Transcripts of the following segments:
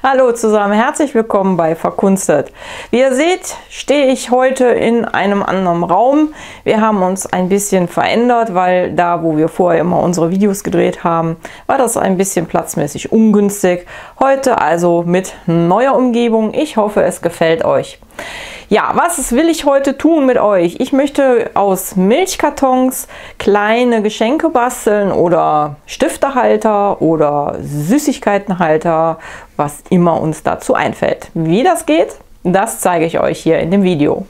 Hallo zusammen, herzlich willkommen bei Verkunstet. Wie ihr seht, stehe ich heute in einem anderen Raum. Wir haben uns ein bisschen verändert, weil da, wo wir vorher immer unsere Videos gedreht haben, war das ein bisschen platzmäßig ungünstig. Heute also mit neuer Umgebung. Ich hoffe, es gefällt euch. Ja, was will ich heute tun mit euch? Ich möchte aus Milchkartons kleine Geschenke basteln oder Stiftehalter oder Süßigkeitenhalter, was immer uns dazu einfällt. Wie das geht, das zeige ich euch hier in dem Video.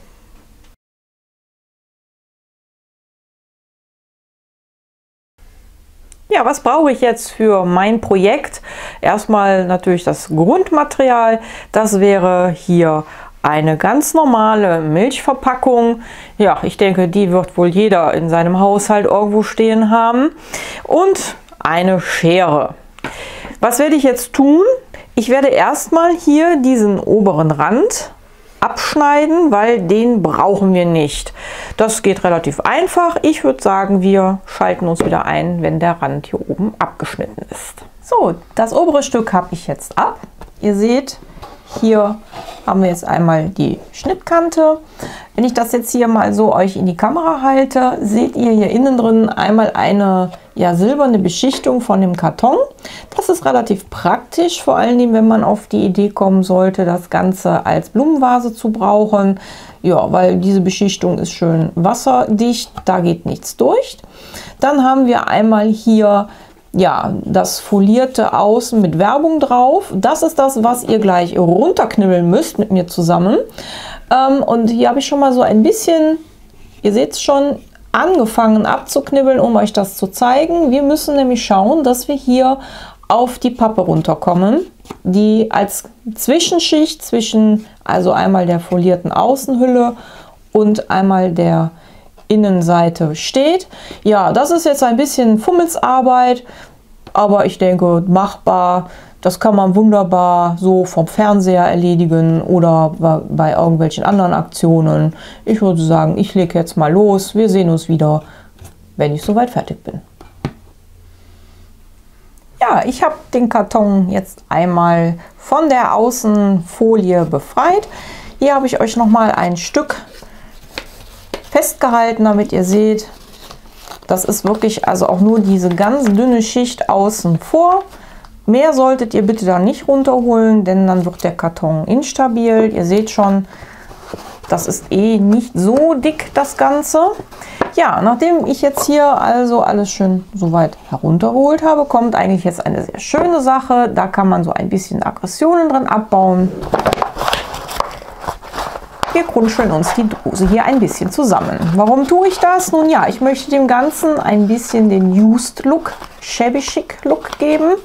Ja, was brauche ich jetzt für mein Projekt? Erstmal natürlich das Grundmaterial. Das wäre hier eine ganz normale Milchverpackung. Ja, ich denke, die wird wohl jeder in seinem Haushalt irgendwo stehen haben. Und eine Schere. Was werde ich jetzt tun? Ich werde erstmal hier diesen oberen Rand abschneiden, weil den brauchen wir nicht. Das geht relativ einfach. Ich würde sagen, wir schalten uns wieder ein, wenn der Rand hier oben abgeschnitten ist. So, das obere Stück habe ich jetzt ab. Ihr seht, hier haben wir jetzt einmal die Schnittkante. Wenn ich das jetzt hier mal so euch in die Kamera halte, seht ihr hier innen drin einmal eine silberne Beschichtung von dem Karton. Das ist relativ praktisch, vor allen Dingen, wenn man auf die Idee kommen sollte, das Ganze als Blumenvase zu brauchen. Ja, weil diese Beschichtung ist schön wasserdicht, da geht nichts durch. Dann haben wir einmal hier das folierte Außen mit Werbung drauf. Das ist das, was ihr gleich runterknibbeln müsst mit mir zusammen. Und hier habe ich schon mal so ein bisschen, ihr seht es schon, angefangen abzuknibbeln, um euch das zu zeigen. Wir müssen nämlich schauen, dass wir hier auf die Pappe runterkommen, die als Zwischenschicht zwischen, also einmal der folierten Außenhülle und einmal der Innenseite steht. Ja, das ist jetzt ein bisschen Fummelsarbeit, aber ich denke machbar. Das kann man wunderbar so vom Fernseher erledigen oder bei irgendwelchen anderen Aktionen. Ich würde sagen, ich lege jetzt mal los. Wir sehen uns wieder, wenn ich soweit fertig bin. Ja, ich habe den Karton jetzt einmal von der Außenfolie befreit. Hier habe ich euch noch mal ein Stück festgehalten, damit ihr seht, das ist wirklich also auch nur diese ganz dünne Schicht außen vor. Mehr solltet ihr bitte da nicht runterholen, denn dann wird der Karton instabil. Ihr seht schon, das ist eh nicht so dick, das Ganze. Ja, nachdem ich jetzt hier also alles schön soweit heruntergeholt habe, kommt eigentlich jetzt eine sehr schöne Sache. Da kann man so ein bisschen Aggressionen drin abbauen. Wir krunscheln uns die Dose hier ein bisschen zusammen. Warum tue ich das? Nun ja, ich möchte dem Ganzen ein bisschen den Used Look, Shabby Chic Look geben.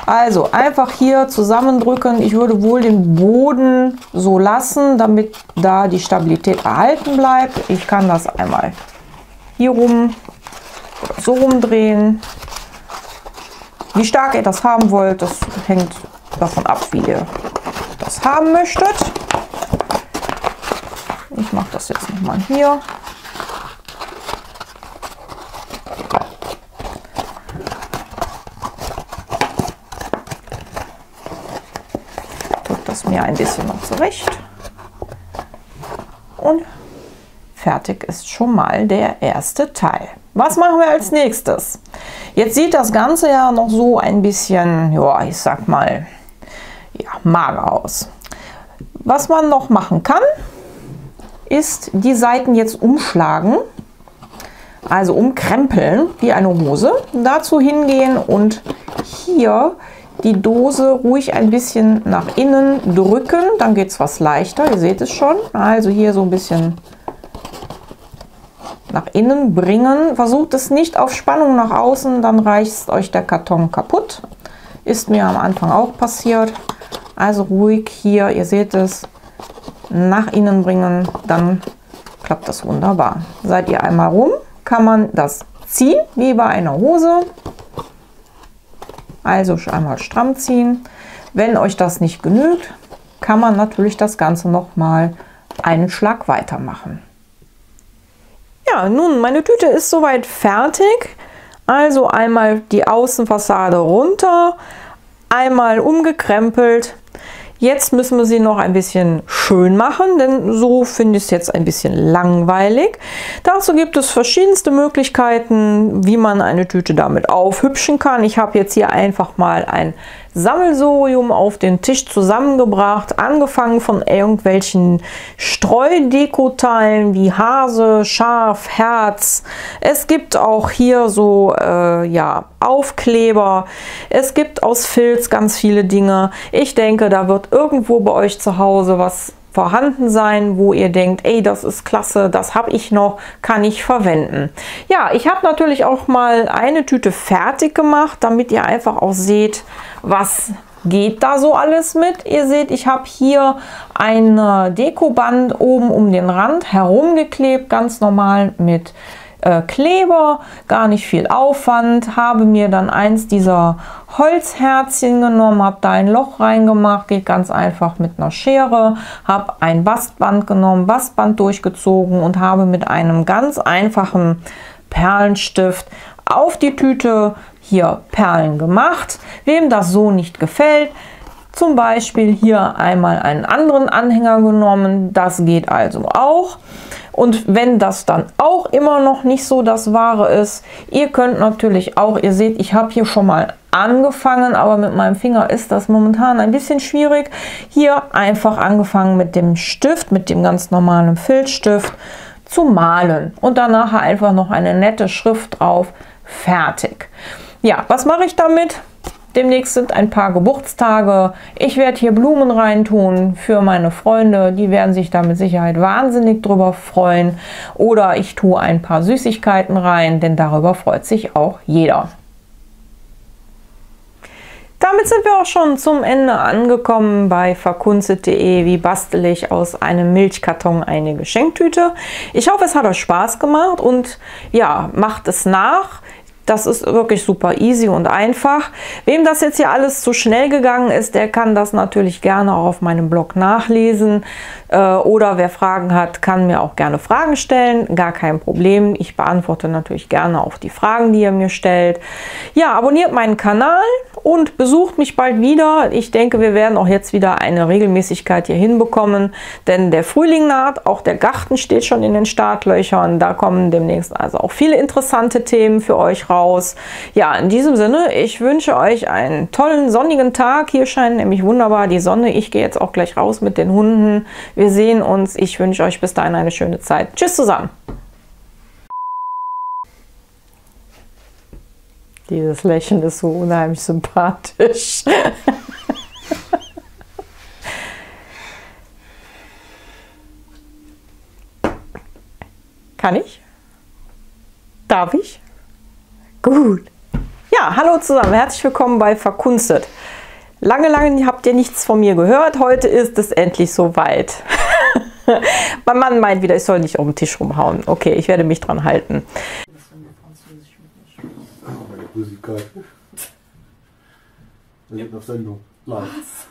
Also einfach hier zusammendrücken. Ich würde wohl den Boden so lassen, damit da die Stabilität erhalten bleibt. Ich kann das einmal hier rum oder so rumdrehen. Wie stark ihr das haben wollt, das hängt davon ab, wie ihr das haben möchtet. Ich mache das jetzt nochmal hier. Drücke das mir ein bisschen noch zurecht. Und fertig ist schon mal der erste Teil. Was machen wir als nächstes? Jetzt sieht das Ganze ja noch so ein bisschen, ja, ich sag mal, mager aus. Was man noch machen kann, ist die Seiten jetzt umschlagen, also umkrempeln wie eine Hose. Dazu hingehen und hier die Dose ruhig ein bisschen nach innen drücken, dann geht es was leichter, ihr seht es schon. Also hier so ein bisschen nach innen bringen. Versucht es nicht auf Spannung nach außen, dann reißt euch der Karton kaputt. Ist mir am Anfang auch passiert. Also ruhig hier, ihr seht es, nach innen bringen, dann klappt das wunderbar. Seid ihr einmal rum, kann man das ziehen, wie bei einer Hose. Also einmal stramm ziehen. Wenn euch das nicht genügt, kann man natürlich das Ganze noch mal einen Schlag weitermachen. Ja, nun, meine Tüte ist soweit fertig. Also einmal die Außenfassade runter, einmal umgekrempelt. Jetzt müssen wir sie noch ein bisschen schön machen, denn so finde ich es jetzt ein bisschen langweilig. Dazu gibt es verschiedenste Möglichkeiten, wie man eine Tüte damit aufhübschen kann. Ich habe jetzt hier einfach mal ein Sammelsurium auf den Tisch zusammengebracht, angefangen von irgendwelchen Streudekoteilen wie Hase, Schaf, Herz. Es gibt auch hier so ja, Aufkleber. Es gibt aus Filz ganz viele Dinge. Ich denke, da wird irgendwo bei euch zu Hause was vorhanden sein, wo ihr denkt, ey, das ist klasse, das habe ich noch, kann ich verwenden. Ja, ich habe natürlich auch mal eine Tüte fertig gemacht, damit ihr einfach auch seht, was geht da so alles mit. Ihr seht, ich habe hier ein Dekoband oben um den Rand herumgeklebt, ganz normal mit Kleber, gar nicht viel Aufwand, habe mir dann eins dieser Holzherzchen genommen, habe da ein Loch reingemacht, geht ganz einfach mit einer Schere, habe ein Bastband genommen, Bastband durchgezogen und habe mit einem ganz einfachen Perlenstift auf die Tüte hier Perlen gemacht. Wem das so nicht gefällt, zum Beispiel hier einmal einen anderen Anhänger genommen, das geht also auch. Und wenn das dann auch immer noch nicht so das Wahre ist, ihr könnt natürlich auch, ihr seht, ich habe hier schon mal angefangen, aber mit meinem Finger ist das momentan ein bisschen schwierig. Hier einfach angefangen mit dem Stift, mit dem ganz normalen Filzstift zu malen und danach einfach noch eine nette Schrift drauf, fertig. Ja, was mache ich damit? Demnächst sind ein paar Geburtstage. Ich werde hier Blumen reintun für meine Freunde. Die werden sich da mit Sicherheit wahnsinnig drüber freuen. Oder ich tue ein paar Süßigkeiten rein, denn darüber freut sich auch jeder. Damit sind wir auch schon zum Ende angekommen bei verkunstet.de. Wie bastel ich aus einem Milchkarton eine Geschenktüte? Ich hoffe, es hat euch Spaß gemacht und ja, macht es nach. Das ist wirklich super easy und einfach. Wem das jetzt hier alles zu schnell gegangen ist, der kann das natürlich gerne auch auf meinem Blog nachlesen. Oder wer Fragen hat, kann mir auch gerne Fragen stellen. Gar kein Problem. Ich beantworte natürlich gerne auch die Fragen, die ihr mir stellt. Ja, abonniert meinen Kanal und besucht mich bald wieder. Ich denke, wir werden auch jetzt wieder eine Regelmäßigkeit hier hinbekommen. Denn der Frühling naht, auch der Garten steht schon in den Startlöchern. Da kommen demnächst also auch viele interessante Themen für euch raus. Ja, in diesem Sinne, ich wünsche euch einen tollen sonnigen Tag. Hier scheint nämlich wunderbar die Sonne. Ich gehe jetzt auch gleich raus mit den Hunden. Wir sehen uns. Ich wünsche euch bis dahin eine schöne Zeit. Tschüss zusammen. Dieses Lächeln ist so unheimlich sympathisch. Kann ich? Darf ich? Gut. Ja, hallo zusammen. Herzlich willkommen bei Verkunstet. Lange habt ihr nichts von mir gehört. Heute ist es endlich soweit. Mein Mann meint wieder, ich soll nicht auf den Tisch rumhauen. Okay, ich werde mich dran halten. Musik geil. Wir sind auf Sendung. Live.